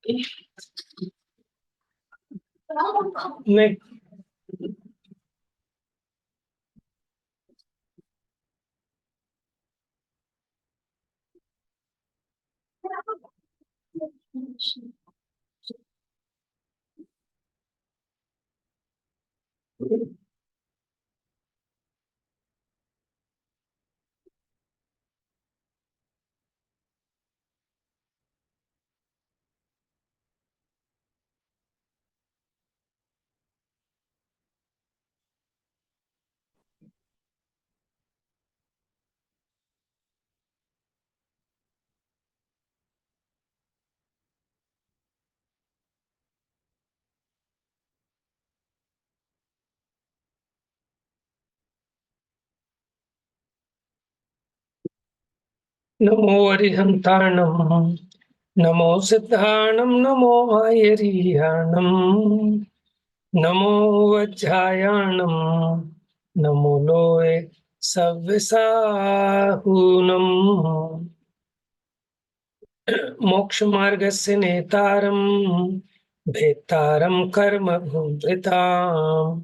नहीं, नमो अरिहंताणं, नमो सिद्धाणं, नमो आयर्याणं, नमो वज्रायाणं, नमो लोये सव्यसाहूनम्। मोक्षमार्गस्य नेतारं भेत्तारं कर्मभूभृताम्,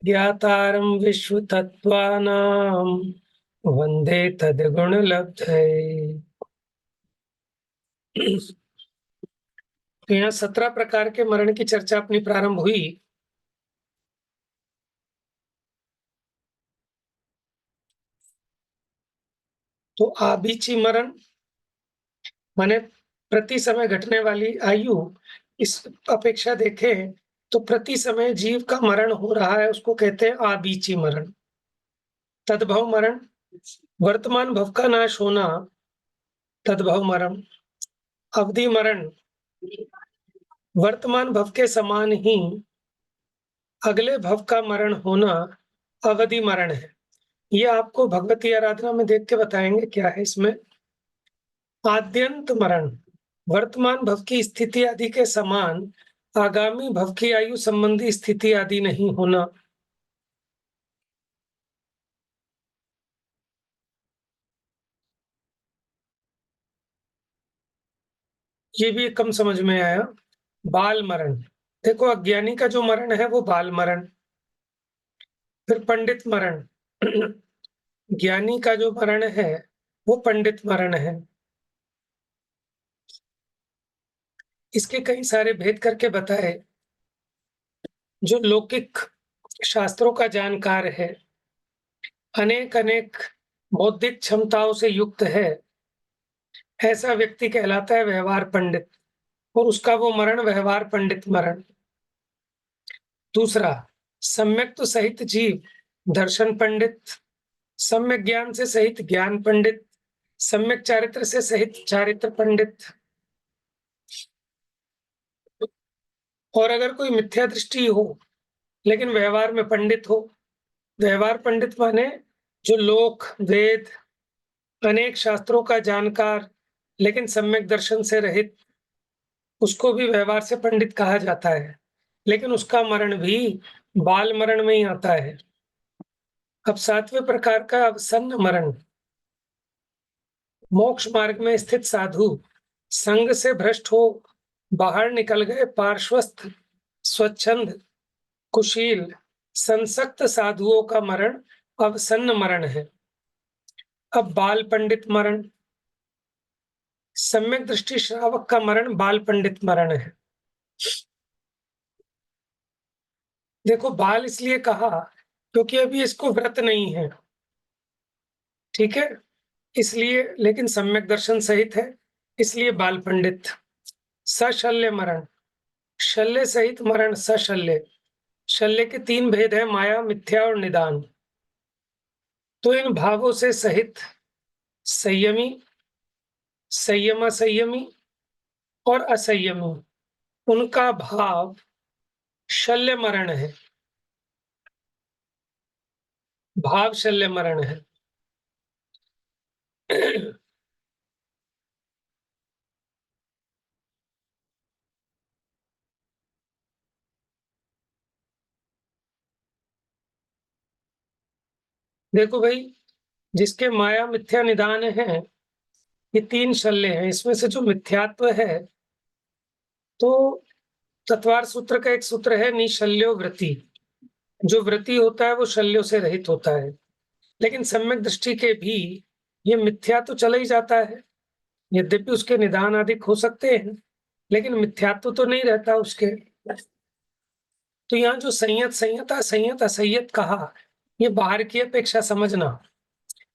ज्ञातारं विश्वतत्त्वानां वन्दे तद्गुणलब्धये। तो यहाँ 17 प्रकार के मरण की चर्चा अपनी प्रारंभ हुई। तो आबीची मरण माने प्रति समय घटने वाली आयु, इस अपेक्षा देखें तो प्रति समय जीव का मरण हो रहा है, उसको कहते हैं आबीची मरण। तद्भव मरण, वर्तमान भव का नाश होना, तद्भव मरण। अवधि मरण, वर्तमान भव के समान ही अगले भव का मरण होना अवधि मरण है। ये आपको भगवती आराधना में देख के बताएंगे क्या है इसमें। आद्यंत मरण, वर्तमान भव की स्थिति आदि के समान आगामी भव की आयु संबंधी स्थिति आदि नहीं होना। ये भी कम समझ में आया। बाल मरण, देखो अज्ञानी का जो मरण है वो बाल मरण। फिर पंडित मरण, ज्ञानी का जो मरण है वो पंडित मरण है। इसके कई सारे भेद करके बताए। जो लौकिक शास्त्रों का जानकार है, अनेक अनेक बौद्धिक क्षमताओं से युक्त है, ऐसा व्यक्ति कहलाता है व्यवहार पंडित, और उसका वो मरण व्यवहार पंडित मरण। दूसरा, सम्यक तो सहित जीव दर्शन पंडित, सम्यक ज्ञान से सहित ज्ञान पंडित, सम्यक चारित्र से सहित चारित्र पंडित। और अगर कोई मिथ्या दृष्टि हो लेकिन व्यवहार में पंडित हो, व्यवहार पंडित माने जो लोक वेद अनेक शास्त्रों का जानकार लेकिन सम्यक दर्शन से रहित, उसको भी व्यवहार से पंडित कहा जाता है, लेकिन उसका मरण भी बाल मरण में ही आता है। अब 7वें प्रकार का अवसन्न मरण, मोक्ष मार्ग में स्थित साधु संग से भ्रष्ट हो बाहर निकल गए पार्श्वस्थ स्वच्छंद कुशील संसक्त साधुओं का मरण अवसन्न मरण है। अब बाल पंडित मरण, सम्यक दृष्टि श्रावक का मरण बाल पंडित मरण है। देखो बाल इसलिए कहा क्योंकि अभी इसको व्रत नहीं है, ठीक है, इसलिए, लेकिन सम्यक दर्शन सहित है, इसलिए बाल पंडित। सशल्य मरण, शल्य सहित मरण सशल्य। शल्य के 3 भेद है, माया मिथ्या और निदान। तो इन भावों से सहित संयमी, संयम संयमी और असंयमी, उनका भाव शल्य मरण है, भाव शल्य मरण है। देखो भाई, जिसके माया मिथ्या निदान है, ये 3 शल्य हैं। इसमें से जो मिथ्यात्व है तो चत्वार सूत्र का एक सूत्र है निशल्यो वृत्ति। जो वृत्ति होता है वो शल्यों से रहित होता है। लेकिन सम्यक दृष्टि के भी ये मिथ्या तो चला ही जाता है, यद्यपि उसके निदान आदि हो सकते हैं, लेकिन मिथ्यात्व तो नहीं रहता उसके। तो यहाँ जो संयत संयता संयत असंयत कहा, ये बाहर की अपेक्षा समझना।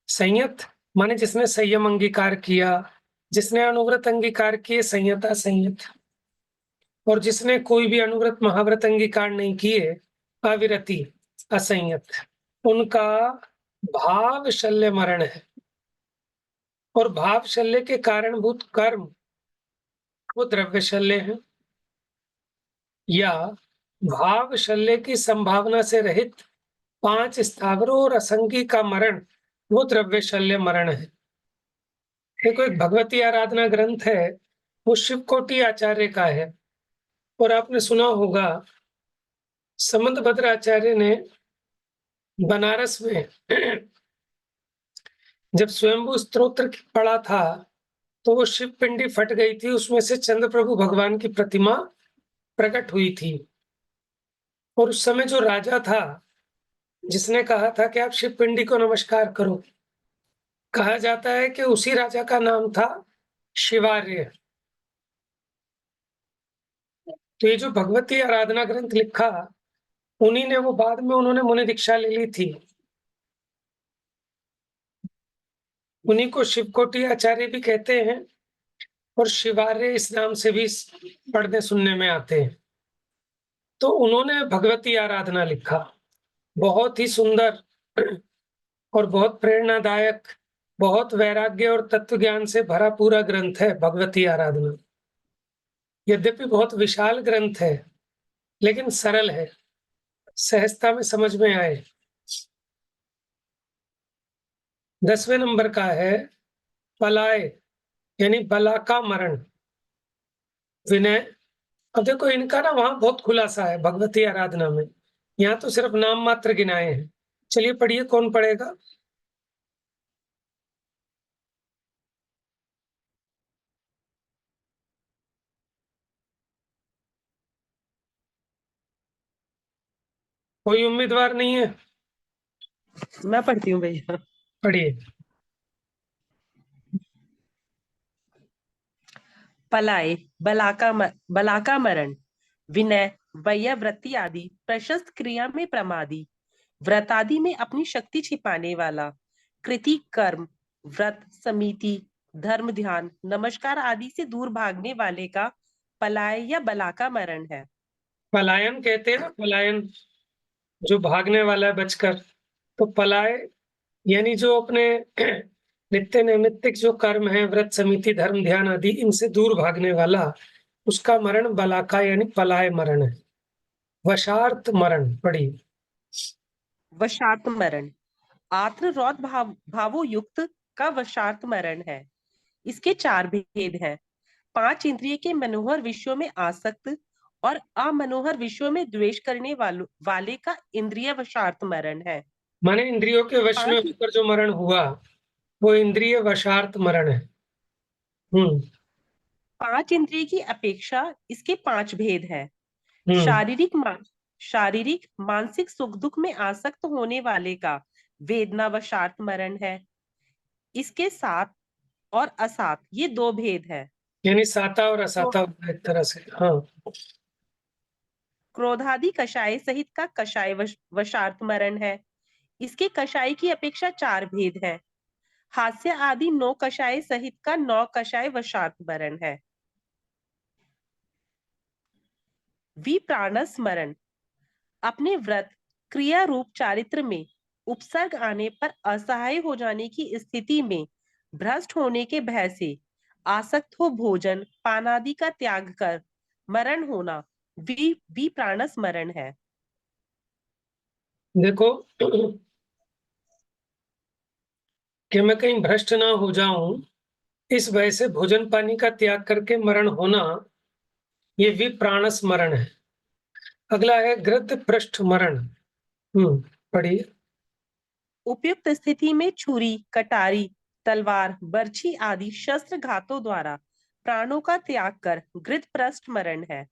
संयत माने जिसने संयम अंगीकार किया, जिसने अनुव्रत अंगीकार किए संयता संयत, और जिसने कोई भी अनुव्रत महाव्रत अंगीकार नहीं किए अविरति असंयत, उनका भाव शल्य मरण है। और भाव शल्य के कारणभूत कर्म वो द्रव्य शल्य है, या भाव शल्य की संभावना से रहित 5 स्थावरों और असंगी का मरण वो द्रव्य शल्य मरण है। देखो, एक भगवती आराधना ग्रंथ है, वो शिवकोटि आचार्य का है, और आपने सुना होगा समंतभद्र आचार्य ने बनारस में जब स्वयंभू स्तोत्र पढ़ा था, तो वो शिव पिंडी फट गई थी, उसमें से चंद्र प्रभु भगवान की प्रतिमा प्रकट हुई थी। और उस समय जो राजा था, जिसने कहा था कि आप शिव पिंडी को नमस्कार करो, कहा जाता है कि उसी राजा का नाम था शिवार्य। तो ये जो भगवती आराधना ग्रंथ लिखा, उन्हीं ने, वो बाद में उन्होंने मुनि दीक्षा ले ली थी, उन्हीं को शिवकोटि आचार्य भी कहते हैं, और शिवार्य इस नाम से भी पढ़ने सुनने में आते हैं। तो उन्होंने भगवती आराधना लिखा, बहुत ही सुंदर और बहुत प्रेरणादायक, बहुत वैराग्य और तत्व ज्ञान से भरा पूरा ग्रंथ है भगवती आराधना। यद्यपि बहुत विशाल ग्रंथ है, लेकिन सरल है, सहजता में समझ में आए। 10वें नंबर का है पलाय, यानी बला का मरण, विनय। अब देखो, इनका ना वहां बहुत खुलासा है भगवती आराधना में, यहाँ तो सिर्फ नाम मात्र गिनाए हैं। चलिए पढ़िए, कौन पढ़ेगा? कोई उम्मीदवार नहीं है? मैं पढ़ती हूँ भैया। पढ़िए। पलाय, बलाका मरण, विनय, वैयावृत्ति आदि प्रशस्त क्रिया में प्रमादी, व्रत आदि में अपनी शक्ति छिपाने वाला, कृति कर्म, व्रत, समिति, धर्म, ध्यान, नमस्कार आदि से दूर भागने वाले का पलाय या बलाका मरण है। पलायन कहते हैं ना, पलायन, जो भागने वाला है बचकर। तो पलाय यानी जो अपने नित्य नैमित्तिक जो कर्म है, व्रत, समिति, धर्म, ध्यान आदि, इनसे दूर भागने वाला, उसका मरण बलाका यानी पलाय मरण है। वशार्थ मरण पढ़ी। वशार्थ मरण, आत्मरौद भावो युक्त का वशार्थ मरण है। इसके 4 भेद हैं। 5 इंद्रिय के मनोहर विषयों में आसक्त और अमनोहर विषयों में द्वेष करने वाले का इंद्रिय वशार्थ मरण है। माने इंद्रियों के वश में 5 होकर जो मरण हुआ, वो इंद्रिय वशार्थ मरण है। 5 इंद्रिय की अपेक्षा इसके 5 भेद हैं। हम्म शारीरिक मानसिक सुख दुख में आसक्त होने वाले का वेदना वशार्थ मरण है। इसके सात और असात ये 2 भेद है। यानी साता और क्रो, असाता होता है एक तरह से। हाँ। क्रोधादि कषाय सहित का कषाय वशार्थ मरण है। इसके कषाय की अपेक्षा 4 भेद है। हास्य आदि 9 कषाय सहित का 9 कषाय वशार्थ मरण है। विप्राणस मरण, अपने व्रत क्रिया रूप चारित्र में उपसर्ग आने पर असहाय हो जाने की स्थिति में भ्रष्ट होने के भय से आसक्त हो भोजन पानादि का त्याग कर मरण होना विप्राणस मरण है। देखो, कि मैं कहीं भ्रष्ट ना हो जाऊं, इस वजह से भोजन पानी का त्याग करके मरण होना, ये विप्राणस मरण है। अगला है गृध्र पृष्ठ मरण। पढ़िए। उपयुक्त स्थिति में छुरी कटारी तलवार बर्छी आदि शस्त्र घातों द्वारा प्राणों का त्याग कर घृतप्रस्थ मरण है।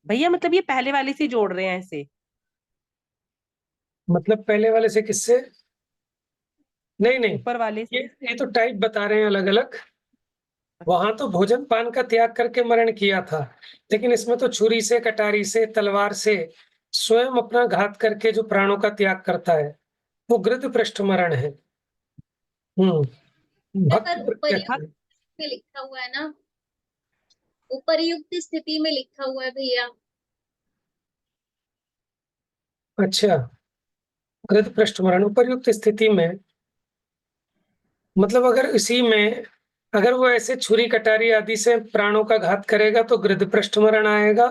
भैया मतलब ये पहले वाले से जोड़ रहे हैं ऐसे। मतलब पहले वाले से किससे? नहीं नहीं, ऊपर वाले ये से। ये तो टाइप बता रहे हैं अलग अलग। वहां तो भोजन पान का त्याग करके मरण किया था, लेकिन इसमें तो छुरी से, कटारी से, तलवार से स्वयं अपना घात करके जो प्राणों का त्याग करता है वो गृध पृष्ठ मरण है। भक्त पर उपर्युक्त प्रत्यक्ष। में लिखा हुआ है ना, उपर्युक्त स्थिति में लिखा हुआ है भैया। अच्छा, गृध पृष्ठ मरण उपर्युक्त स्थिति में, मतलब अगर इसी में, अगर वो ऐसे छुरी कटारी आदि से प्राणों का घात करेगा तो गृध पृष्ठ मरण आएगा,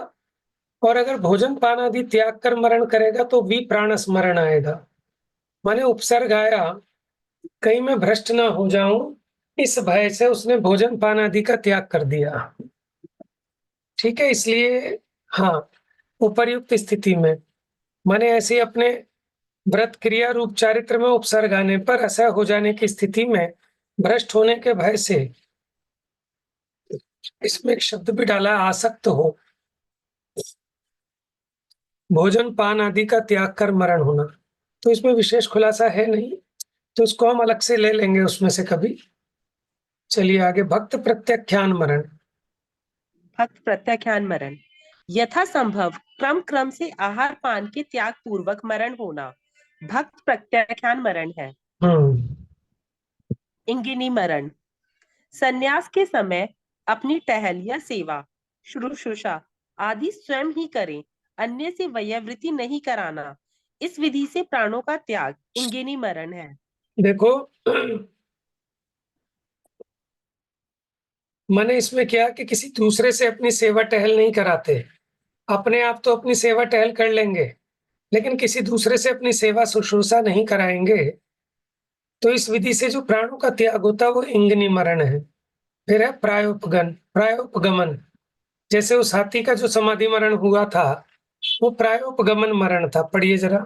और अगर भोजन पान आदि त्याग कर मरण करेगा तो विप्राण स्मरण आएगा। माने उपसर्ग आया, कहीं मैं भ्रष्ट ना हो जाऊं, इस भय से उसने भोजन पान आदि का त्याग कर दिया। ठीक है, इसलिए हाँ, उपर्युक्त स्थिति में माने ऐसे अपने व्रत क्रिया रूप चारित्र में उपसर्ग आने पर ऐसा हो जाने की स्थिति में भ्रष्ट होने के भय से, इसमें एक शब्द भी डाला, आसक्त हो, भोजन पान आदि का त्याग कर मरण होना। तो इसमें विशेष खुलासा है नहीं, तो इसको हम अलग से ले लेंगे उसमें से कभी। चलिए आगे, भक्त प्रत्याख्यान मरण। भक्त प्रत्याख्यान मरण, यथा संभव क्रम क्रम से आहार पान के त्याग पूर्वक मरण होना भक्त प्रत्याख्यान मरण है। हम्म इंगिनी मरण, संन्यास के समय अपनी टहल या सेवा शुश्रूषा आदि स्वयं ही करें, अन्य से वैयावृत्ति नहीं कराना, इस विधि से प्राणों का त्याग इंगिनी मरण है। देखो, मैंने इसमें क्या कि किसी दूसरे से अपनी सेवा टहल नहीं कराते, अपने आप तो अपनी सेवा टहल कर लेंगे, लेकिन किसी दूसरे से अपनी सेवा शुश्रूषा नहीं कराएंगे। तो इस विधि से जो प्राणों का त्याग होता है वो इंगिनी मरण है। फिर है प्रायोपगमन। जैसे उस हाथी का जो समाधि मरण हुआ था वो प्रायोपगमन मरण था। पढ़िए जरा।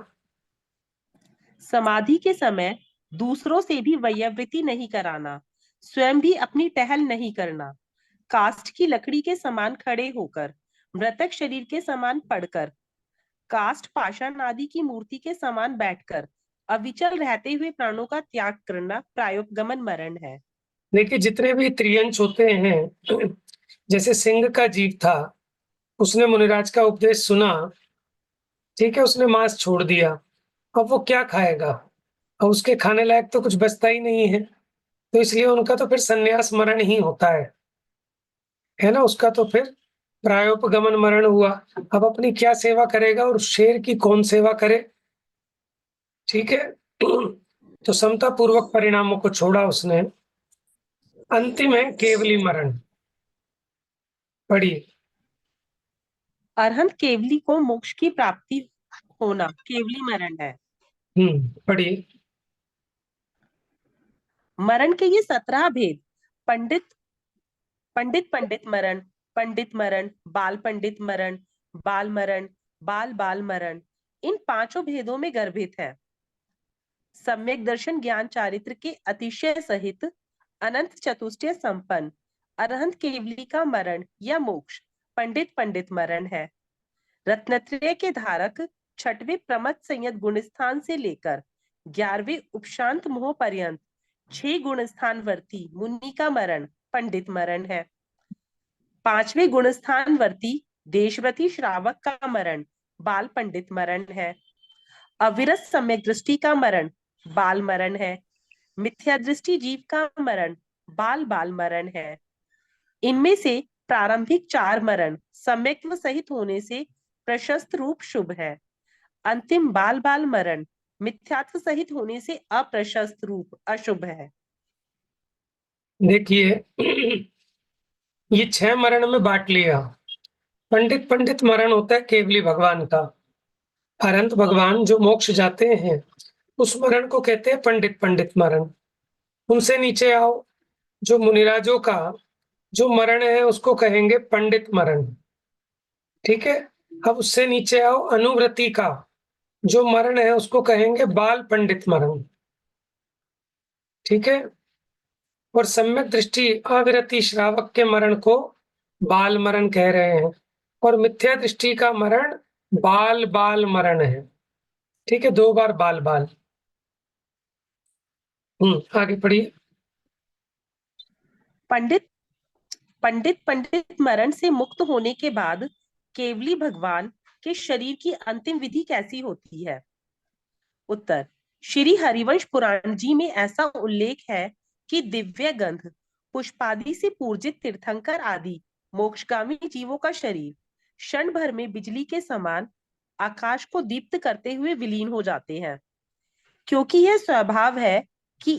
समाधि के समय दूसरों से भी वैयावृत्ति नहीं कराना, स्वयं भी अपनी टहल नहीं करना, काष्ठ की लकड़ी के समान खड़े होकर, मृतक शरीर के समान पड़कर, काष्ठ पाषाण आदि की मूर्ति के समान बैठकर, अविचल रहते हुए प्राणों का त्याग करना प्रायोपगमन मरण है। देखिए, जितने भी त्रियंश होते हैं, जैसे सिंह का जीव था, उसने मुनिराज का उपदेश सुना, ठीक है, उसने मांस छोड़ दिया, अब वो क्या खाएगा? अब उसके खाने लायक तो कुछ बचता ही नहीं है, तो इसलिए उनका तो फिर संन्यास मरण ही होता है ना। उसका तो फिर प्रायोपगमन मरण हुआ। अब अपनी क्या सेवा करेगा, और शेर की कौन सेवा करे? ठीक है, तो समता पूर्वक परिणामों को छोड़ा उसने। अंतिम है केवली मरण। पढ़िए। अरहंत केवली को मोक्ष की प्राप्ति होना केवली मरण है। पढ़िए। मरण के ये 17 भेद, पंडित पंडित पंडित मरण, पंडित मरण, बाल पंडित मरण, बाल मरण, बाल बाल मरण, इन पांचों भेदों में गर्भित है। सम्यक दर्शन ज्ञान चारित्र के अतिशय सहित अनंत चतुष्टय संपन्न अरहंत केवली का मरण या मोक्ष पंडित पंडित मरण है। रत्नत्रय के धारक छठवें प्रमथ संयत गुणस्थान से लेकर 11वें उपशांत मोह पर्यंत 6 गुणस्थान वर्ती मुनि का मरण पंडित मरण है। 5वें गुणस्थान वर्ती देशव्रती श्रावक का मरण बाल पंडित मरण है। अविरत सम्यक दृष्टि का मरण बाल मरण है। मिथ्या दृष्टि जीव का मरण बाल बाल मरण है। इनमें से प्रारंभिक 4 मरण सम्यक्त्व सहित होने से प्रशस्त रूप शुभ है। अंतिम बाल बाल मरण मिथ्यात्व सहित होने से अप्रशस्त रूप अशुभ है। देखिए, ये 6 मरण में बांट लिया। पंडित पंडित मरण होता है केवली भगवान का। अनंत भगवान जो मोक्ष जाते हैं उस मरण को कहते हैं पंडित पंडित मरण। उनसे नीचे आओ, जो मुनिराजों का जो मरण है उसको कहेंगे पंडित मरण। ठीक है, अब उससे नीचे आओ, अनुव्रति का जो मरण है उसको कहेंगे बाल पंडित मरण। ठीक है। और सम्यक दृष्टि अविरति श्रावक के मरण को बाल मरण कह रहे हैं, और मिथ्या दृष्टि का मरण बाल बाल मरण है। ठीक है, 2 बार बाल बाल। आगे पढ़िए। पंडित पंडित पंडित मरण से मुक्त होने के बाद केवली भगवान के शरीर की अंतिम विधि कैसी होती है? उत्तर, श्री हरिवंश पुराण जी में ऐसा उल्लेख है कि दिव्य गंध पुष्पादि से पूजित तीर्थंकर आदि मोक्षगामी जीवों का शरीर क्षण भर में बिजली के समान आकाश को दीप्त करते हुए विलीन हो जाते हैं, क्योंकि यह स्वभाव है कि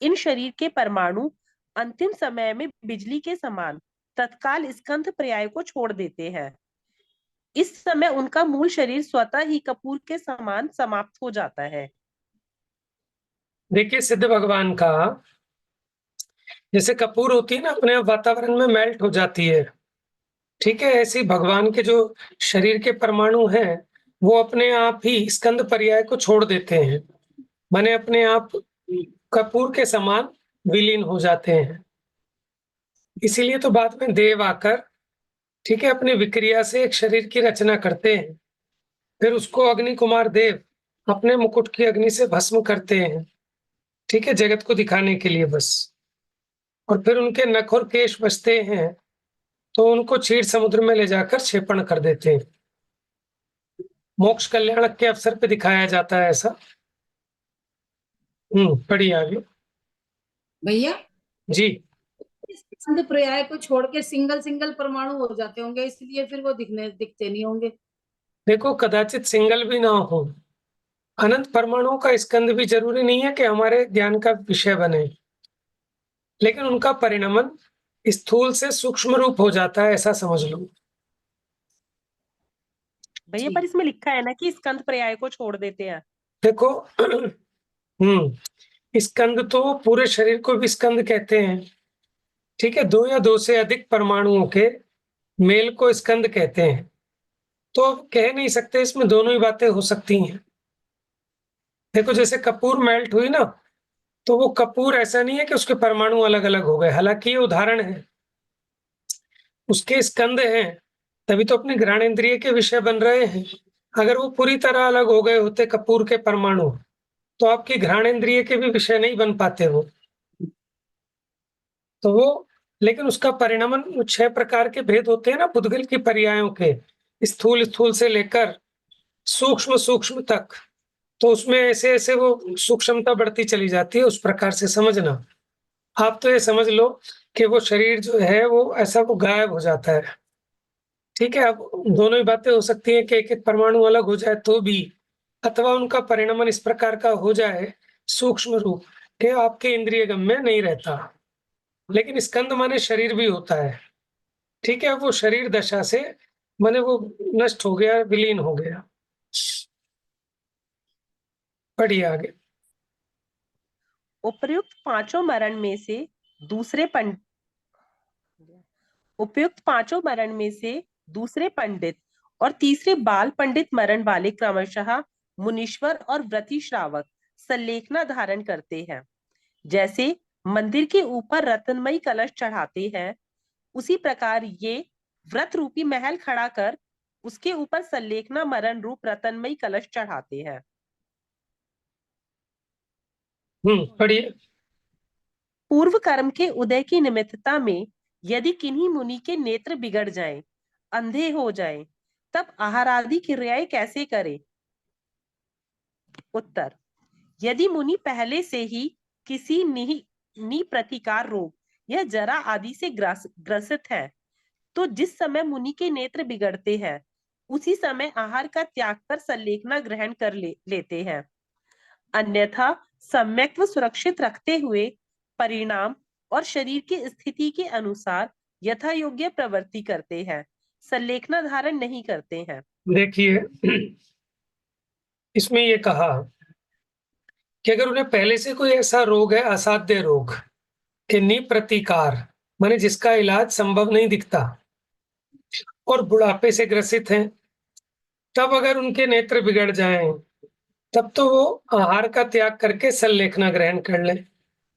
इन शरीर के परमाणु अंतिम समय में बिजली के समान तत्काल स्कंध पर्याय को छोड़ देते हैं। इस समय उनका मूल शरीर स्वतः ही कपूर के समान समाप्त हो जाता है। देखिए, सिद्ध भगवान का जैसे कपूर होती है ना, अपने आप वातावरण में मेल्ट हो जाती है। ठीक है, ऐसे ही भगवान के जो शरीर के परमाणु हैं, वो अपने आप ही स्कंद पर्याय को छोड़ देते हैं, माने अपने आप कपूर के समान विलीन हो जाते हैं। इसीलिए तो बाद में देव आकर, ठीक है, अपनी विक्रिया से एक शरीर की रचना करते हैं, फिर उसको अग्नि कुमार देव अपने मुकुट की अग्नि से भस्म करते हैं। ठीक है, जगत को दिखाने के लिए बस। और फिर उनके नख और केश बचते हैं, तो उनको क्षीर समुद्र में ले जाकर क्षेपण कर देते हैं। मोक्ष कल्याणक के अवसर पे दिखाया जाता है ऐसा। पढ़िए आगे। भैया जी। स्कंद पर्याय को छोड़ के सिंगल सिंगल परमाणु हो जाते होंगे, इसलिए फिर वो दिखते नहीं होंगे। देखो, कदाचित सिंगल भी ना हो, अनंत परमाणुओं का स्कंद भी जरूरी नहीं है कि हमारे ज्ञान का विषय बने, लेकिन उनका परिणमन स्थूल से सूक्ष्म रूप हो जाता है, ऐसा समझ लो। भैया, पर इसमें लिखा है ना कि स्कंद पर्याय को छोड़ देते हैं। देखो, स्कंद तो पूरे शरीर को भी स्कंद कहते हैं। ठीक है, 2 या 2 से अधिक परमाणुओं के मेल को स्कंद कहते हैं। तो अब कह नहीं सकते, इसमें दोनों ही बातें हो सकती हैं। देखो, जैसे कपूर मेल्ट हुई ना, तो वो कपूर ऐसा नहीं है कि उसके परमाणु अलग अलग हो गए, हालांकि ये उदाहरण है, उसके स्कंद हैं, तभी तो अपने घ्राणेन्द्रिय के विषय बन रहे हैं। अगर वो पूरी तरह अलग हो गए होते कपूर के परमाणु, तो आपकी घ्राणेन्द्रिय के भी विषय नहीं बन पाते वो। तो वो, लेकिन उसका परिणमन 6 प्रकार के भेद होते हैं ना पुद्गल की पर्यायों के, स्थूल स्थूल से लेकर सूक्ष्म सूक्ष्म तक। तो उसमें ऐसे ऐसे वो सूक्ष्मता बढ़ती चली जाती है, उस प्रकार से समझना। आप तो ये समझ लो कि वो शरीर जो है वो ऐसा वो गायब हो जाता है। ठीक है, अब दोनों ही बातें हो सकती हैं कि एक-एक परमाणु अलग हो जाए तो भी, अथवा उनका परिणमन इस प्रकार का हो जाए सूक्ष्म रूप कि आपके इंद्रिय गम्य नहीं रहता। लेकिन स्कंद माने शरीर भी होता है। ठीक है, वो शरीर दशा से माने वो नष्ट हो गया, विलीन हो गया। पढ़िए आगे। उपर्युक्त पांचों मरण में से दूसरे पंडित उपयुक्त पांचों मरण में से दूसरे पंडित और तीसरे बाल पंडित मरण वाले क्रमशः मुनीश्वर और व्रती श्रावक सल्लेखना धारण करते हैं। जैसे मंदिर के ऊपर रत्नमयी कलश चढ़ाते हैं, उसी प्रकार ये व्रत रूपी महल खड़ा कर उसके ऊपर सल्लेखना मरण रूप रत्नमयी कलश चढ़ाते हैं। पढ़िए। पूर्व कर्म के उदय की निमित्तता में यदि किन्हीं मुनि के नेत्र बिगड़ जाएं, अंधे हो जाएं, तब आहार आदि क्रियाएं कैसे करें? उत्तर, यदि मुनि पहले से ही किसी प्रतिकार रोग या जरा आदि से ग्रसित है, तो जिस समय मुनि के नेत्र बिगड़ते हैं, उसी समय आहार का त्याग कर सल्लेखना ग्रहण कर लेते हैं। अन्यथा सम्यक्त्व सुरक्षित रखते हुए परिणाम और शरीर की स्थिति के अनुसार यथा योग्य प्रवृत्ति करते हैं, सल्लेखना धारण नहीं करते हैं। देखिए, इसमें ये कहा कि अगर उन्हें पहले से कोई ऐसा रोग है, असाध्य रोग, कि निप्रतिकार माने जिसका इलाज संभव नहीं दिखता, और बुढ़ापे से ग्रसित हैं, तब अगर उनके नेत्र बिगड़ जाएं, तब तो वो आहार का त्याग करके सल्लेखना ग्रहण कर लें।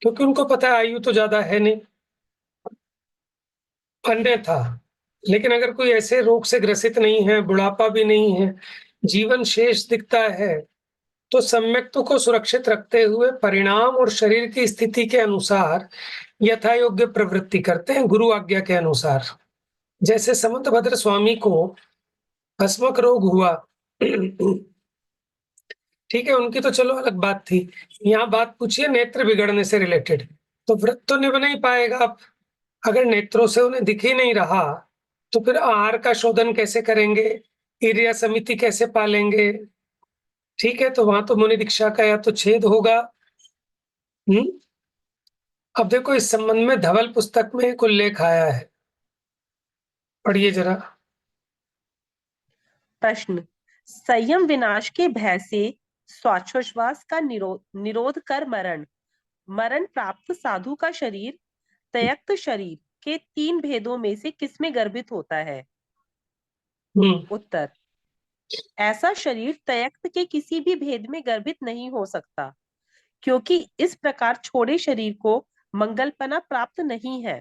क्योंकि उनको पता है आयु तो ज्यादा है नहीं, अन्यथा लेकिन अगर कोई ऐसे रोग से ग्रसित नहीं है, बुढ़ापा भी नहीं है, जीवन शेष दिखता है, तो सम्यक्त्व को सुरक्षित रखते हुए परिणाम और शरीर की स्थिति के अनुसार यथा योग्य प्रवृत्ति करते हैं, गुरु आज्ञा के अनुसार। जैसे समंतभद्र स्वामी को भस्मक रोग हुआ, ठीक है, उनकी तो चलो अलग बात थी। यहाँ बात पूछिए नेत्र बिगड़ने से रिलेटेड, तो व्रत तो निभ नहीं पाएगा आप, अगर नेत्रों से उन्हें दिख ही नहीं रहा, तो फिर आहार का शोधन कैसे करेंगे, ईर्ष्या समिति कैसे पालेंगे? ठीक है, तो वहां तो मुनि दीक्षा का या तो छेद होगा। अब देखो इस संबंध में धवल पुस्तक में एक उल्लेख आया है, पढ़िए जरा। प्रश्न, संयम विनाश के भय से श्वासोच्छ्वास का निरोध कर मरण प्राप्त साधु का शरीर तयक्त शरीर के 3 भेदों में से किसमें गर्भित होता है? उत्तर, ऐसा शरीर तयक्त के किसी भी भेद में गर्भित नहीं हो सकता, क्योंकि इस प्रकार छोड़े शरीर को मंगलपना प्राप्त नहीं है।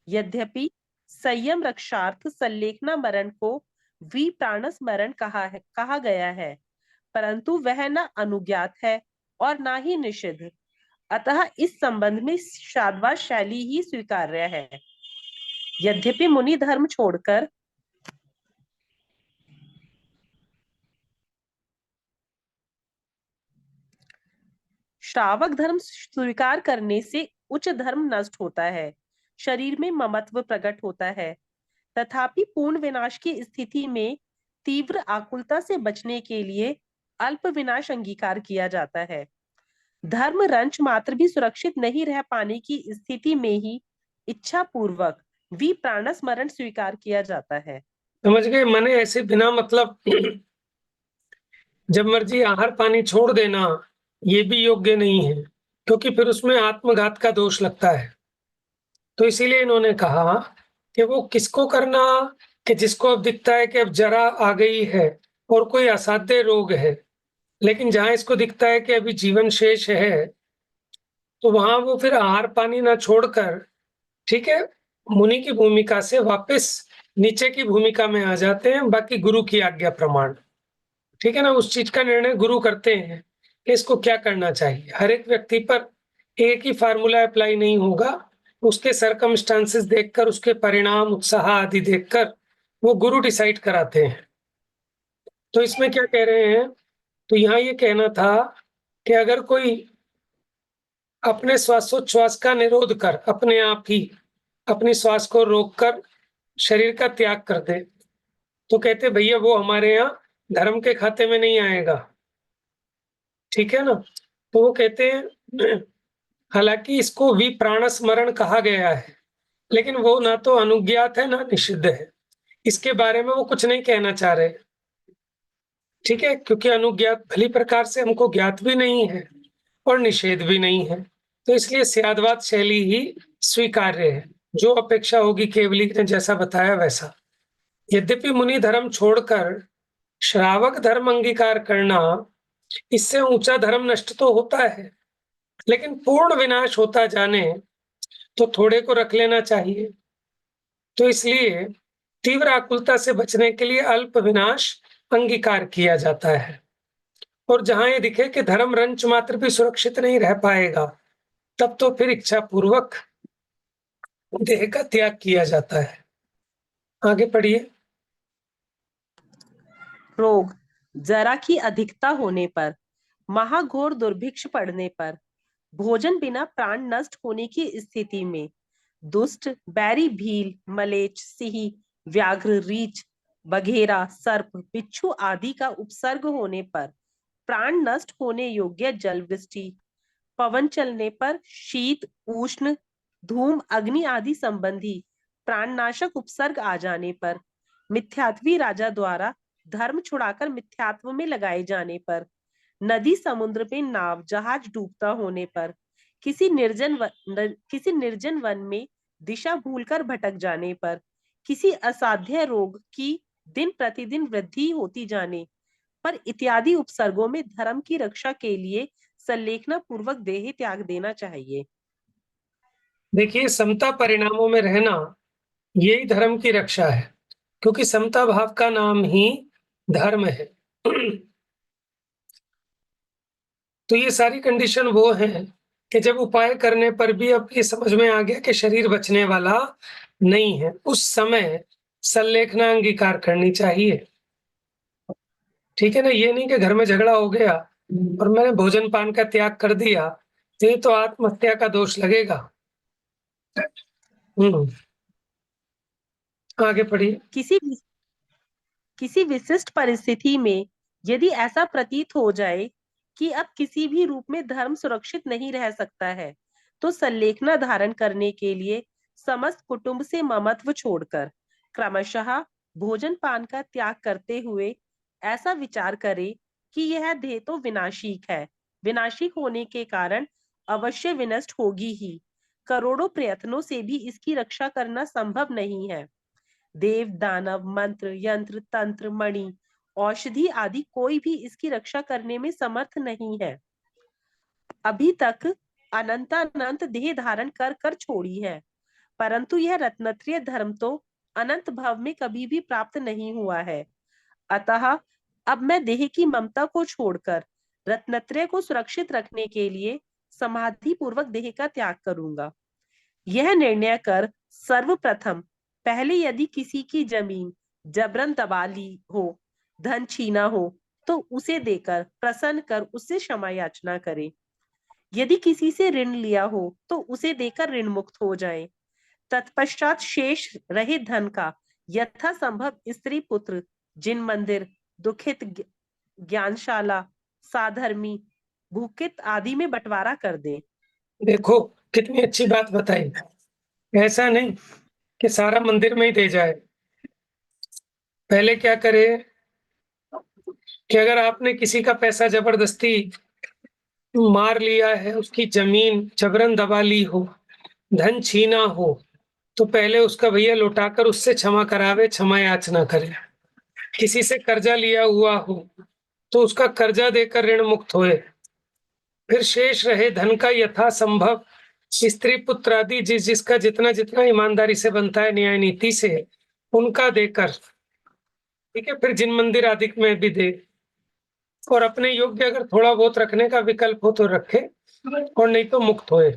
यद्यपि संयम रक्षार्थ संलेखना मरण को विप्राणस मरण कहा गया है, परंतु वह न अनुज्ञात है और न ही निषिद्ध, अतः इस संबंध में शाद्वाज शैली ही स्वीकार्य है। यद्यपि मुनि धर्म छोड़कर श्रावक धर्म स्वीकार करने से उच्च धर्म नष्ट होता है, शरीर में ममत्व प्रकट होता है, तथापि पूर्ण विनाश की स्थिति में तीव्र आकुलता से बचने के लिए अल्प विनाश अंगीकार किया जाता है। धर्म रंच मात्र भी सुरक्षित नहीं रह पाने की स्थिति में ही इच्छा पूर्वक विप्राण स्मरण स्वीकार किया जाता है। समझ गए? माने ऐसे बिना मतलब जब मर्जी आहार पानी छोड़ देना, ये भी योग्य नहीं है, क्योंकि फिर उसमें आत्मघात का दोष लगता है। तो इसीलिए इन्होंने कहा कि वो किसको करना, कि जिसको अब दिखता है कि अब जरा आ गई है और कोई असाध्य रोग है, लेकिन जहां इसको दिखता है कि अभी जीवन शेष है, तो वहां वो फिर आहार पानी ना छोड़कर, ठीक है, मुनि की भूमिका से वापस नीचे की भूमिका में आ जाते हैं, बाकी गुरु की आज्ञा प्रमाण, ठीक है ना, उस चीज का निर्णय गुरु करते हैं कि इसको क्या करना चाहिए। हर एक व्यक्ति पर एक ही फार्मूला अप्लाई नहीं होगा, उसके सरकमस्टांसेस देखकर, उसके परिणाम, उत्साह आदि देखकर वो गुरु डिसाइड कराते हैं। तो इसमें क्या कह रहे हैं, तो यहाँ ये कहना था कि अगर कोई अपने श्वासोच्छ्वास का निरोध कर, अपने आप ही अपनी श्वास को रोककर शरीर का त्याग कर दे, तो कहते भैया वो हमारे यहाँ धर्म के खाते में नहीं आएगा, ठीक है ना। तो वो कहते हैं हालांकि इसको विप्राण स्मरण कहा गया है, लेकिन वो ना तो अनुज्ञात है ना निषिद्ध है, इसके बारे में वो कुछ नहीं कहना चाह रहे, ठीक है, क्योंकि अनुज्ञात भली प्रकार से हमको ज्ञात भी नहीं है और निषेध भी नहीं है, तो इसलिए स्याद्वाद शैली ही स्वीकार्य है, जो अपेक्षा होगी केवली ने जैसा बताया वैसा। यद्यपि मुनि धर्म छोड़कर श्रावक धर्म अंगीकार करना, इससे ऊंचा धर्म नष्ट तो होता है, लेकिन पूर्ण विनाश होता जाने तो थोड़े को रख लेना चाहिए। तो इसलिए तीव्र आकुलता से बचने के लिए अल्प विनाश अंगीकार किया जाता है, और जहां ये दिखे कि धर्म रंच मात्र भी सुरक्षित नहीं रह पाएगा, तब तो फिर इच्छा पूर्वक देह का त्याग किया जाता है। आगे पढ़िए। रोग, जरा की अधिकता होने पर, महाघोर दुर्भिक्ष पड़ने पर, भोजन बिना प्राण नष्ट होने की स्थिति में, दुष्ट बैरी भील, मलेच, सिंह, व्याघ्र, रीछ, बघेरा, सर्प, बिच्छू आदि का उपसर्ग होने पर, प्राण नष्ट होने योग्य जल वृष्टि, पवन चलने पर, शीत, उष्ण, धूम, अग्नि आदि संबंधी प्राणनाशक उपसर्ग आ जाने पर, मिथ्यात्वी राजा द्वारा धर्म छुड़ाकर मिथ्यात्व में लगाए जाने पर, नदी समुद्र में नाव जहाज डूबता होने पर, किसी निर्जन वन में दिशा भूलकर भटक जाने पर, किसी असाध्य रोग की दिन प्रतिदिन वृद्धि होती जाने पर इत्यादि उपसर्गों में धर्म की रक्षा के लिए संलेखना पूर्वक देह त्याग देना चाहिए। देखिए, समता परिणामों में रहना यही धर्म की रक्षा है, क्योंकि समता भाव का नाम ही धर्म है। तो ये सारी कंडीशन वो हैं कि जब उपाय करने पर भी अब ये समझ में आ गया कि शरीर बचने वाला नहीं है, उस समय संलेखना अंगीकार करनी चाहिए। ठीक है ना? ये नहीं कि घर में झगड़ा हो गया और मैंने भोजन पान का त्याग कर दिया, तो ये तो आत्महत्या का दोष लगेगा। आगे पढ़िए। किसी विशिष्ट परिस्थिति में यदि ऐसा प्रतीत हो जाए कि अब किसी भी रूप में धर्म सुरक्षित नहीं रह सकता है, तो संलेखना धारण करने के लिए समस्त कुटुंब से ममत्व छोड़कर क्रमशः भोजन पान का त्याग करते हुए ऐसा विचार करे कि यह देह तो विनाशिक है, विनाशिक होने के कारण अवश्य विनष्ट होगी ही, करोड़ों प्रयत्नों से भी इसकी रक्षा करना संभव नहीं है। देव दानव मंत्र यंत्र तंत्र मणि औषधि आदि कोई भी इसकी रक्षा करने में समर्थ नहीं है। अभी तक अनंतानंत देह धारण कर कर छोड़ी है, परंतु यह रत्नत्रिय धर्म तो अनंत भव में कभी भी प्राप्त नहीं हुआ है। अतः अब मैं देह की ममता को छोड़कर रत्नत्रय को सुरक्षित रखने के लिए समाधि पूर्वक देह का त्याग करूंगा। यह निर्णय कर सर्वप्रथम पहले यदि किसी की जमीन जबरन दबा ली हो, धन छीना हो, तो उसे देकर प्रसन्न कर उससे क्षमा याचना करे। यदि किसी से ऋण लिया हो तो उसे देकर ऋण मुक्त हो जाए। तत्पश्चात शेष रहे धन का यथा संभव स्त्री पुत्र, जिन मंदिर, दुखित, ज्ञानशाला, साधर्मी, भूकित आदि में बंटवारा कर दे। देखो कितनी अच्छी बात बताई। ऐसा नहीं कि सारा मंदिर में ही दे जाए। पहले क्या करे कि अगर आपने किसी का पैसा जबरदस्ती मार लिया है, उसकी जमीन जबरन दबा ली हो, धन छीना हो, तो पहले उसका भैया लौटाकर उससे क्षमा करावे, क्षमा याचना करे। किसी से कर्जा लिया हुआ हो तो उसका कर्जा देकर ऋण मुक्त होए। फिर शेष रहे धन का यथासंभव स्त्री पुत्र आदि जिसका जितना जितना ईमानदारी से बनता है, न्याय नीति से, उनका देकर, ठीक है, फिर जिन मंदिर आदि में भी दे, और अपने योग्य अगर थोड़ा बहुत रखने का विकल्प हो तो रखे, और नहीं तो मुक्त होए।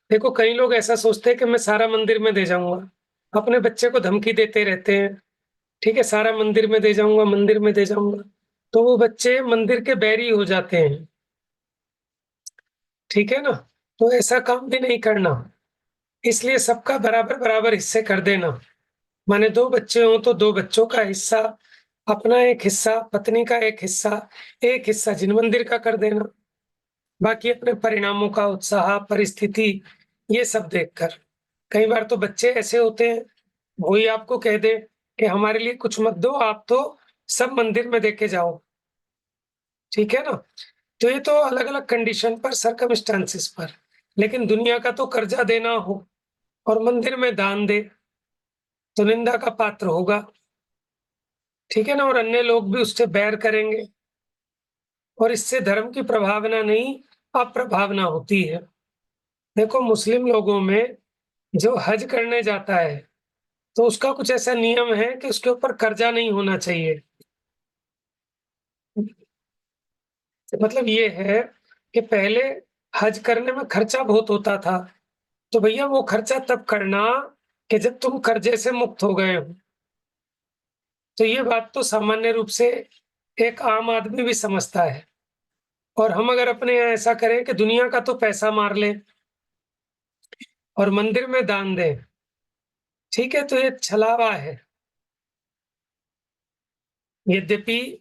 देखो कई लोग ऐसा सोचते हैं कि मैं सारा मंदिर में दे जाऊंगा, अपने बच्चे को धमकी देते रहते हैं, ठीक है, सारा मंदिर में दे जाऊंगा, मंदिर में दे जाऊंगा, तो वो बच्चे मंदिर के बैरी हो जाते हैं। ठीक है ना? तो ऐसा काम भी नहीं करना। इसलिए सबका बराबर बराबर हिस्से कर देना। माने 2 बच्चे हों तो 2 बच्चों का हिस्सा, अपना एक हिस्सा, पत्नी का एक हिस्सा जिन मंदिर का कर देना। बाकी अपने परिणामों का उत्साह, परिस्थिति, ये सब देखकर। कई बार तो बच्चे ऐसे होते हैं, वही आपको कह दे कि हमारे लिए कुछ मत दो, आप तो सब मंदिर में दे के जाओ। ठीक है ना? तो ये तो अलग-अलग कंडीशन पर, सर्कमस्टेंसेस पर। लेकिन दुनिया का तो कर्जा देना हो और मंदिर में दान दे, तो निंदा का पात्र होगा। ठीक है ना? और अन्य लोग भी उससे बैर करेंगे, और इससे धर्म की प्रभावना नहीं, अप्रभावना होती है। देखो मुस्लिम लोगों में जो हज करने जाता है, तो उसका कुछ ऐसा नियम है कि उसके ऊपर कर्जा नहीं होना चाहिए। मतलब ये है कि पहले हज करने में खर्चा बहुत होता था, तो भैया वो खर्चा तब करना कि जब तुम कर्जे से मुक्त हो गए हो। तो ये बात तो सामान्य रूप से एक आम आदमी भी समझता है। और हम अगर अपने यहाँ ऐसा करें कि दुनिया का तो पैसा मार लें और मंदिर में दान दें, ठीक है, तो ये छलावा है। यद्यपि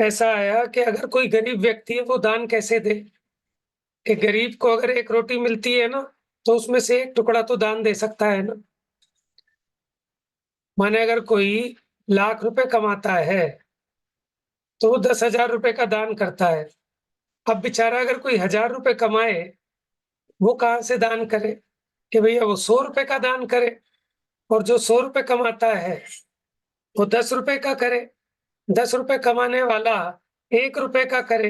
ऐसा आया कि अगर कोई गरीब व्यक्ति है, वो दान कैसे दे? कि गरीब को अगर 1 रोटी मिलती है ना, तो उसमें से 1 टुकड़ा तो दान दे सकता है ना। माने अगर कोई लाख रुपए कमाता है, तो वो 10,000 रुपए का दान करता है। अब बेचारा अगर कोई 1,000 रुपए कमाए, वो कहाँ से दान करे? कि भैया वो 100 रुपए का दान करे, और जो 100 रुपए कमाता है, वो 10 रुपए का करे। 10 रुपए कमाने वाला 1 रुपए का करे।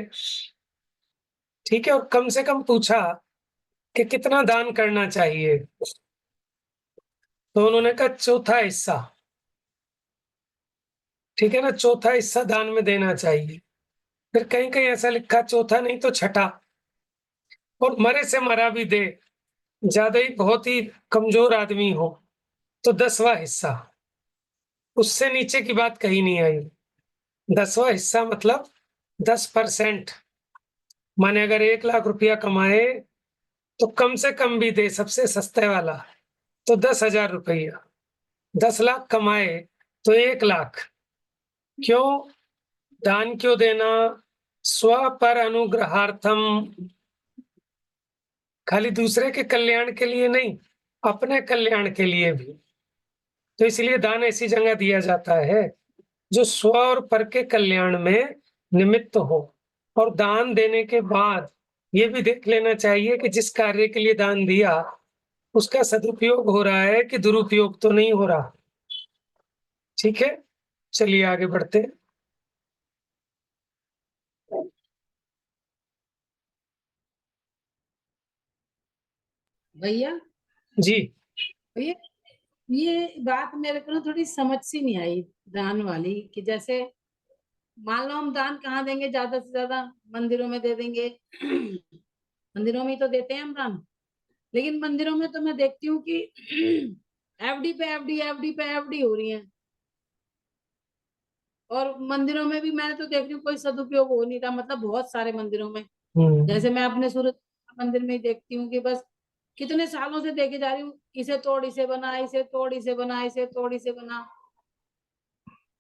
ठीक है, और कम से कम पूछा कि कितना दान करना चाहिए, तो उन्होंने कहा चौथा हिस्सा। ठीक है ना, चौथा हिस्सा दान में देना चाहिए। फिर कहीं कहीं ऐसा लिखा चौथा नहीं तो छठा, और मरे से मरा भी दे, ज्यादा ही बहुत ही कमजोर आदमी हो तो 10वां हिस्सा। उससे नीचे की बात कहीं नहीं आई। 10वां हिस्सा मतलब 10%। माने अगर 1 लाख रुपया कमाए तो कम से कम भी दे, सबसे सस्ते वाला तो 10,000 रुपया। 10 लाख कमाए तो 1 लाख। क्यों? दान क्यों देना? स्व पर अनुग्रहार्थम, खाली दूसरे के कल्याण के लिए नहीं, अपने कल्याण के लिए भी। तो इसलिए दान ऐसी जगह दिया जाता है जो स्व और पर के कल्याण में निमित्त हो। और दान देने के बाद ये भी देख लेना चाहिए कि जिस कार्य के लिए दान दिया उसका सदुपयोग हो रहा है कि दुरुपयोग तो नहीं हो रहा। ठीक है, चलिए आगे बढ़ते हैं। भैया, जी। भैया ये बात मेरे को ना थोड़ी समझ सी नहीं आई दान वाली, कि जैसे मान लो हम दान कहाँ देंगे, ज्यादा से ज्यादा मंदिरों में दे देंगे। मंदिरों में ही तो देते हैं हम दान। लेकिन मंदिरों में तो मैं देखती हूँ कि एफडी पे एफडी, एफडी पे एफडी हो रही है। और मंदिरों में भी मैंने तो देख रही हूँ कोई सदुपयोग हो नहीं रहा, मतलब बहुत सारे मंदिरों में। जैसे मैं अपने सूरत मंदिर में ही देखती हूँ कि बस कितने सालों से देखे जा रही हूँ, इसे तोड़ इसे बना, इसे तोड़ इसे बना, इसे तोड़ इसे बना।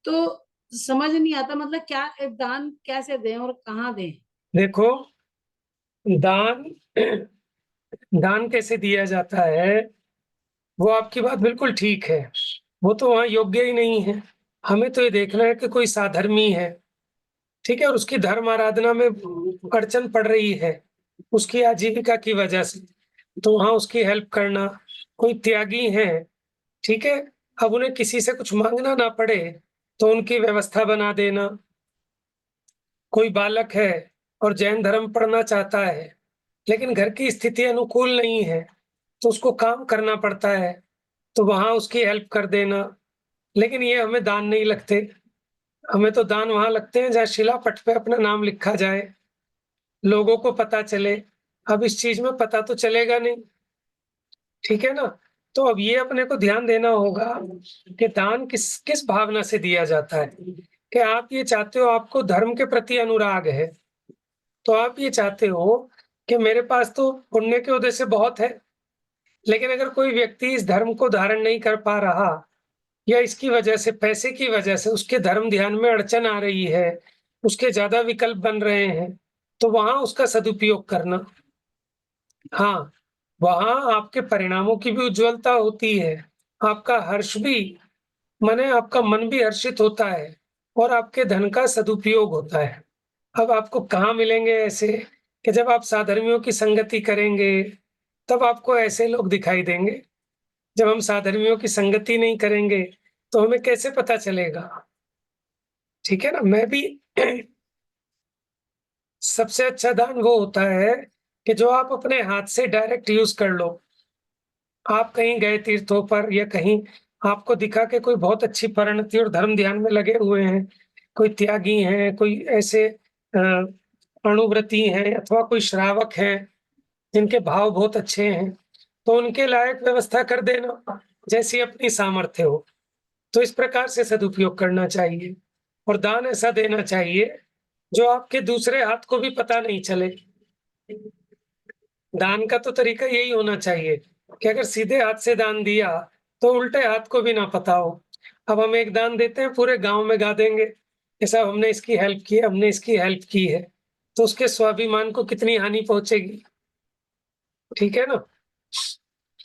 तो समझ नहीं आता, मतलब क्या दान कैसे दें और कहाँ दें। देखो, दान दान कैसे दिया जाता है, वो आपकी बात बिल्कुल ठीक है। वो तो वहाँ योग्य ही नहीं है। हमें तो ये देखना है कि कोई साधर्मी है, ठीक है, और उसकी धर्म आराधना में अड़चन पड़ रही है उसकी आजीविका की वजह से, तो वहाँ उसकी हेल्प करना। कोई त्यागी है, ठीक है, अब उन्हें किसी से कुछ मांगना ना पड़े तो उनकी व्यवस्था बना देना। कोई बालक है और जैन धर्म पढ़ना चाहता है, लेकिन घर की स्थिति अनुकूल नहीं है, तो उसको काम करना पड़ता है, तो वहां उसकी हेल्प कर देना। लेकिन ये हमें दान नहीं लगते। हमें तो दान वहां लगते हैं जहाँ शिलापट पे अपना नाम लिखा जाए, लोगों को पता चले। अब इस चीज में पता तो चलेगा नहीं, ठीक है ना। तो अब ये अपने को ध्यान देना होगा कि दान किस किस भावना से दिया जाता है। कि आप ये चाहते हो, आपको धर्म के प्रति अनुराग है, तो आप ये चाहते हो कि मेरे पास तो पुण्य के उद्देश्य बहुत है, लेकिन अगर कोई व्यक्ति इस धर्म को धारण नहीं कर पा रहा, या इसकी वजह से, पैसे की वजह से उसके धर्म ध्यान में अड़चन आ रही है, उसके ज्यादा विकल्प बन रहे हैं, तो वहां उसका सदुपयोग करना। हाँ, वहां आपके परिणामों की भी उज्जवलता होती है, आपका हर्ष भी, माने आपका मन भी हर्षित होता है, और आपके धन का सदुपयोग होता है। अब आपको कहाँ मिलेंगे ऐसे, कि जब आप साधर्मियों की संगति करेंगे तब आपको ऐसे लोग दिखाई देंगे। जब हम साधर्मियों की संगति नहीं करेंगे तो हमें कैसे पता चलेगा? ठीक है ना। मैं भी सबसे अच्छा दान वो होता है कि जो आप अपने हाथ से डायरेक्ट यूज कर लो। आप कहीं गए तीर्थों पर या कहीं, आपको दिखा के कोई बहुत अच्छी परिणति और धर्म ध्यान में लगे हुए हैं, कोई त्यागी हैं, कोई ऐसे अणुव्रती हैं, अथवा कोई श्रावक हैं जिनके भाव बहुत अच्छे हैं, तो उनके लायक व्यवस्था कर देना जैसी अपनी सामर्थ्य हो। तो इस प्रकार से सदुपयोग करना चाहिए, और दान ऐसा देना चाहिए जो आपके दूसरे हाथ को भी पता नहीं चले। दान का तो तरीका यही होना चाहिए कि अगर सीधे हाथ से दान दिया तो उल्टे हाथ को भी ना पता हो। अब हम एक दान देते हैं, पूरे गांव में गा देंगे कि साहब हमने इसकी हेल्प की है, हमने इसकी हेल्प की है, तो उसके स्वाभिमान को कितनी हानि पहुंचेगी। ठीक है ना।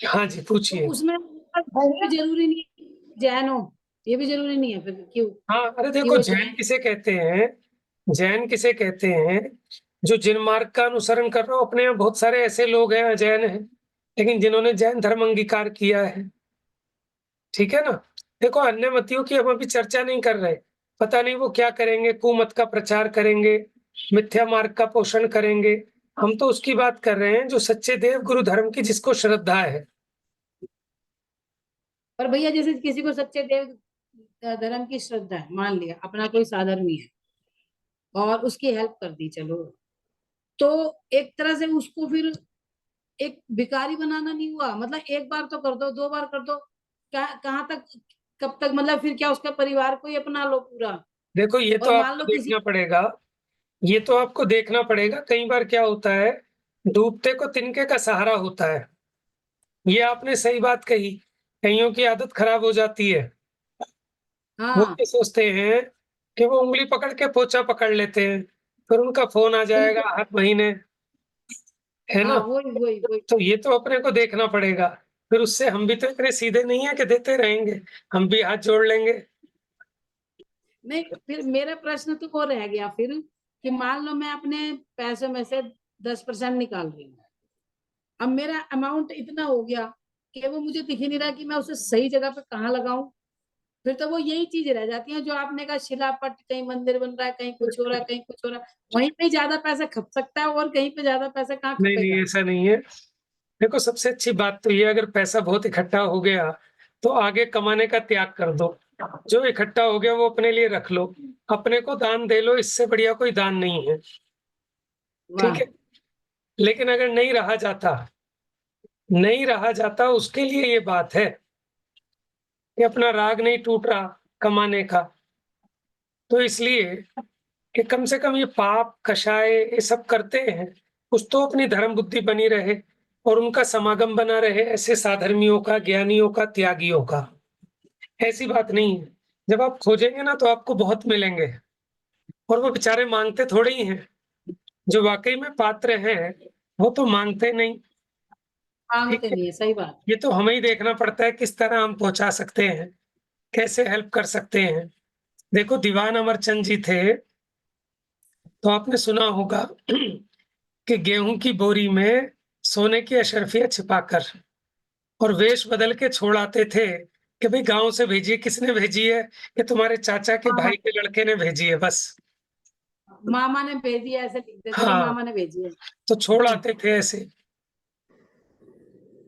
हाँ जी, तो पूछिए। उसमें ये भी जरूरी नहीं है जैन हो, ये भी जरूरी नहीं है फिर क्यों हाँ, अरे कि देखो, वो जैन जैन। किसे कहते हैं? जैन किसे कहते हैं? जो जिन मार्ग का अनुसरण कर रहा हो, अपने यहाँ बहुत सारे ऐसे लोग हैं अजैन हैं, लेकिन जिन्होंने जैन धर्म अंगीकार किया है। ठीक है ना। देखो, अन्य मतियों की हम अभी चर्चा नहीं कर रहे। पता नहीं वो क्या करेंगे, कुमत का प्रचार करेंगे, मिथ्या मार्ग का पोषण करेंगे, हम तो उसकी बात कर रहे हैं जो सच्चे देव गुरु धर्म की जिसको श्रद्धा है। पर भैया जैसे किसी को सच्चे देव धर्म की श्रद्धा है, मान लिया अपना कोई साधर्मी है और उसकी हेल्प कर दी, चलो, तो एक तरह से उसको फिर एक भिखारी बनाना नहीं हुआ? मतलब एक बार तो कर दो, 2 बार कर दो, कहाँ तक, कब तक, मतलब फिर क्या उसका परिवार को ही अपना लो पूरा? देखो ये तो और मान आपको लो किसी, देखना पड़ेगा, ये तो आपको देखना पड़ेगा। कई बार क्या होता है, डूबते को तिनके का सहारा होता है। ये आपने सही बात कही। कईयों की आदत खराब हो जाती है। वो हाँ ये सोचते हैं कि वो उँगली पकड़ के पोछा पकड़ लेते हैं, फिर उनका फ़ोन आ जाएगा बिल्कुल, हर महीने, है ना? हाँ वही वही वही। तो ये तो अपने को देखना पड़ेगा। फिर उससे हम भी तो इतने सीधे नहीं है कि देते रहेंगे, हम भी हाथ जोड़ लेंगे। नहीं, फिर मेरा प्रश्न तो वो रह गया फिर, कि मान लो मैं अपने पैसों में से 10% निकाल रही हूँ, अब मेरा अमाउंट इतना हो गया कि वो मुझे दिख ही नहीं रहा कि मैं उसे सही जगह पे कहाँ लगाऊं। फिर तो वो यही चीज रह जाती है जो आपने कहा, शिलापट, कहीं मंदिर बन रहा है, कहीं कुछ हो रहा है, कहीं कुछ हो रहा है, वहीं पे ज्यादा पैसा खप सकता है और कहीं पे ज्यादा पैसा कहाँ नहीं, नहीं खपेगा? ऐसा नहीं है। देखो सबसे अच्छी बात तो ये है अगर पैसा बहुत इकट्ठा हो गया, तो आगे कमाने का त्याग कर दो। जो इकट्ठा हो गया वो अपने लिए रख लो, अपने को दान दे लो, इससे बढ़िया कोई दान नहीं है, ठीक वाह। है? लेकिन अगर नहीं रहा जाता उसके लिए ये बात है कि अपना राग नहीं टूट रहा कमाने का। तो इसलिए कि कम से कम ये पाप, कषाय ये सब करते हैं, कुछ तो अपनी धर्म बुद्धि बनी रहे और उनका समागम बना रहे ऐसे साधर्मियों का, ज्ञानियों का, त्यागियों का। ऐसी बात नहीं है। जब आप खोजेंगे ना तो आपको बहुत मिलेंगे और वो बेचारे माँगते थोड़े ही हैं। जो वाक़ई में पात्र हैं, वो तो माँगते नहीं, ठीक मांगते है? नहीं है, सही बात। ये तो हमें ही देखना पड़ता है किस तरह हम पहुँचा सकते हैं, कैसे हेल्प कर सकते हैं। देखो दीवान अमरचंद जी थे, तो आपने सुना होगा कि गेहूँ की बोरी में सोने की अशर्फियाँ छिपाकर और वेश बदल के छोड़ आते थे कि भई गाँव से भेजी है, किसने भेजी है? कि तुम्हारे चाचा के मामा, भाई के लड़के ने भेजी है बस। मामा ने भेजी है, ऐसे लिख देते थे, हाँ, मामा ने भेजी है। तो छोड़ आते थे ऐसे।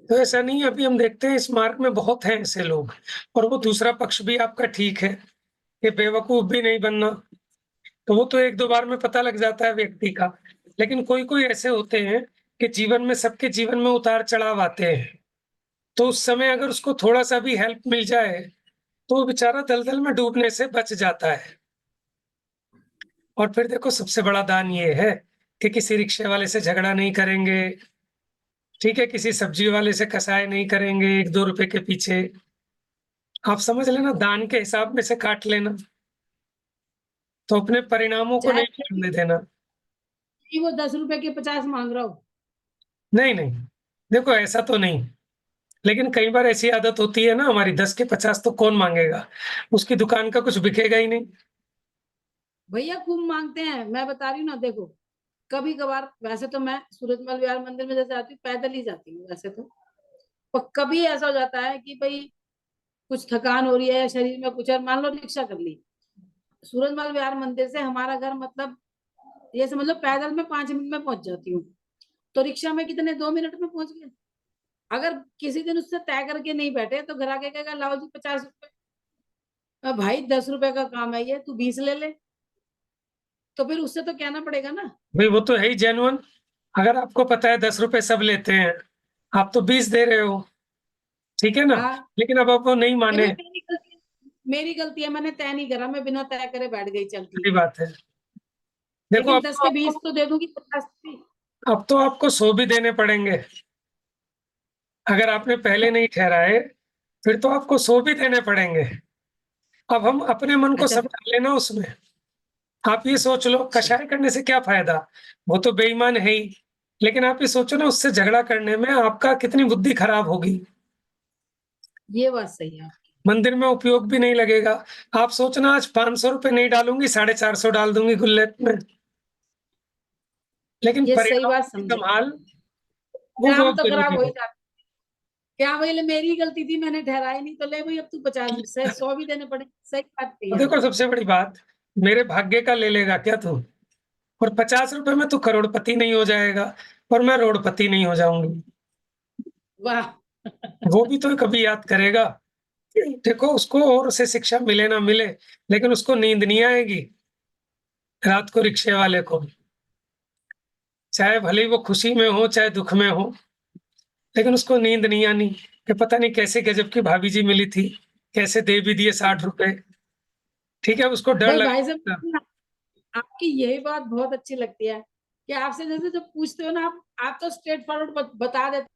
तो ऐसा नहीं है, अभी हम देखते हैं इस मार्ग में बहुत हैं ऐसे लोग और वो दूसरा पक्ष भी आपका ठीक है, कि बेवकूफ़ भी नहीं बनना। तो वो तो 1-2 बार में पता लग जाता है व्यक्ति का। लेकिन कोई-कोई ऐसे होते हैं कि जीवन में सबके जीवन में उतार-चढ़ाव आते हैं। तो उस समय अगर उसको थोड़ा-सा भी हेल्प मिल जाए, तो वो बेचारा दलदल में डूबने से बच जाता है। और फिर देखो सबसे बड़ा दान ये है कि किसी रिक्शे वाले से झगड़ा नहीं करेंगे, ठीक है? किसी सब्जी वाले से कसाई नहीं करेंगे 1-2 रुपए के पीछे। आप समझ लेना दान के हिसाब में से काट लेना, तो अपने परिणामों को चाहे नहीं बिगड़ने देना। कि वो 10 रुपए के 50 मांग रहा हो। नहीं, नहीं, देखो ऐसा तो नहीं। लेकिन कई बार ऐसी आदत होती है ना हमारी 10 के 50 तो कौन माँगेगा? उसकी दुकान का कुछ बिकेगा ही नहीं। भैया खूब मांगते हैं, मैं बता रही हूँ ना, देखो, कभी कभार, वैसे तो मैं सूरजमल विहार मंदिर में जैसे आती हूँ पैदल ही जाती हूँ वैसे तो, और कभी ऐसा हो जाता है कि भाई कुछ थकान हो रही है या शरीर में कुछ है, मान लो रिक्शा कर ली, सूरजमल विहार मंदिर से हमारा घर, मतलब ये समझ लो पैदल में 5 मिनट में पहुंच जाती हूँ, तो रिक्शा में कितने, 2 मिनट में पहुंच गए। अगर किसी दिन उससे तय करके नहीं बैठे तो घर आके कहेगा लाओ जी 50 रुपए। भाई 10 रुपए का काम है ये, तू 20 ले ले, तो फिर उससे तो कहना पड़ेगा ना। भई वो तो है ही जेन्युइन। अगर आपको पता है 10 रुपए सब लेते हैं, आप तो 20 दे रहे हो, ठीक है ना? हाँ, लेकिन अब आप वो नहीं ये माने, भाई मेरी गलती है, मैंने तय नहीं करा, मैं बिना तय करे बैठ गई, चल ठीक सही है। बात है। देखो लेकिन 10 के 20 तो दे दूंगी, 50 भी। अब तो आपको 100 भी देने पड़ेंगे। अगर आपने पहले नहीं ठहराए, फिर तो आपको 100 भी देने पड़ेंगे। अब हम अपने मन को अच्छा समझा लेना उसमें। आप ये सोच लो अच्छा, कषाय करने से क्या फ़ायदा? वो तो बेईमान है ही। लेकिन आप ये सोचो ना उससे झगड़ा करने में आपका कितनी बुद्धि खराब होगी। ये बात सही है आपकी। मंदिर में उपयोग भी नहीं लगेगा। आप सोचना आज ₹500 नहीं डालूँगी, 450 डाल दूँगी गुल्लक में। लेकिन ये सही परिणाम बात की समझे, संभाल वो काम बहुत तो खराब ज़रूरी हो ही है। जाता। क्या भाई, ले मेरी गलती थी, मैंने ठहराई नहीं, तो ले भाई अब तू 50 से 100 भी देने पड़े, सही बात कही और देखो आपने। सबसे बड़ी बात, मेरे भाग्य का ले लेगा क्या तू? और 50 रुपए में तू करोड़पति नहीं हो जाएगा और मैं रोडपति नहीं हो जाऊंगी। वाह वो भी तो कभी याद करेगा। देखो उसको और उसे शिक्षा मिले ना मिले, लेकिन उसको नींद नहीं आएगी रात को रिक्शे वाले को। चाहे भले ही वो खुशी में हो चाहे दुख में हो, लेकिन उसको नींद नहीं आनी कि पता नहीं कैसे गजब की भाभी जी मिली थी, कैसे दे भी दिए 60 रुपए। ठीक है, उसको डर भाई लगता। साहब, आपकी यही बात बहुत अच्छी लगती है कि आपसे जैसे जब पूछते हो ना, आप तो स्ट्रेट फॉरवर्ड बता देते